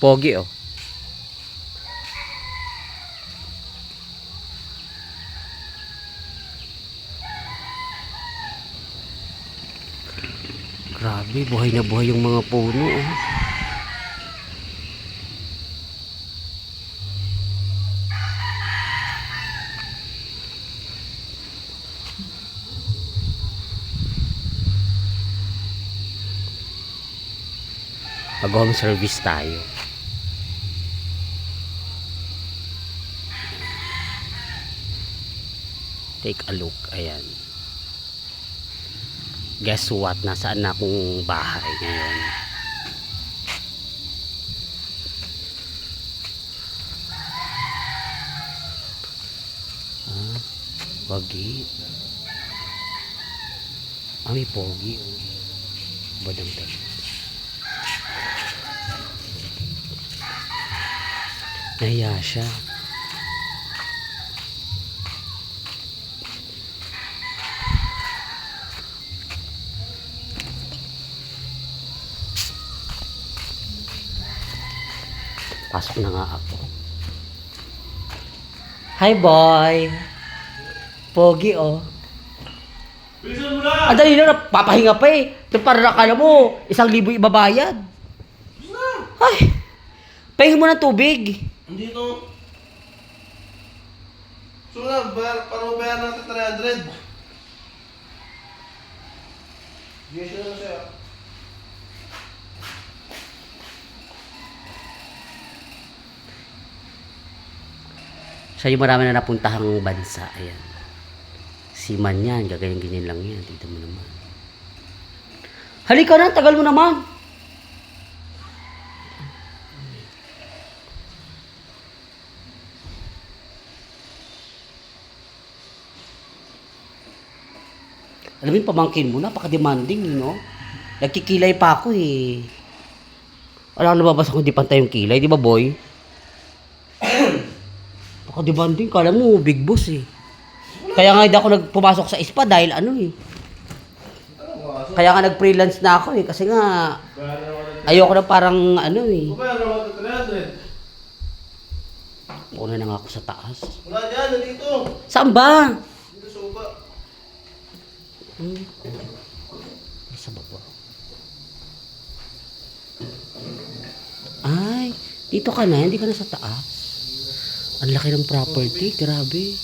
Pogi oh. Grabe, buhay na buhay yung mga puno oh. Mag-home service tayo. Take a look. Ayan. Guess what? Nasaan na akong bahay ngayon? Ah, wagi. May pogi. Badang-dang. Nahiya siya. Pasok na nga ako. Hi boy. Pogi oh. Bilisan mo na! Dali na, papahinga pa eh. Para nakala mo, 1,000 ibabayad. Ay, pahinga mo ng tubig. Hindi to. So na, para mabayaran natin 300. Bigyan siya na siya. Siya yung marami na napuntahang bansa. Ayan. Siman yan. Gaganyan-ganyan lang yan. Dito mo naman. Halika na. Tagal mo naman. Alam mo yung pamangkin mo, napaka-demanding, you know? Nagkikilay pa ako eh. Wala kang nababasa kung di pantay yung kilay, di ba boy? Napaka-demanding, kala mo, big boss eh. Kaya nga hindi ako nagpumasok sa ISPA dahil ano eh. Kaya nga nag-freelance na ako eh, kasi nga ayoko na parang ano eh. Mabayaran natin 300. Una na nga ako sa taas. Wala dyan, nandito. Saan ba? Dito sa upa. Sa baba. Ay, dito ka na, hindi ka na sa taas. Ang laki ng property, grabe.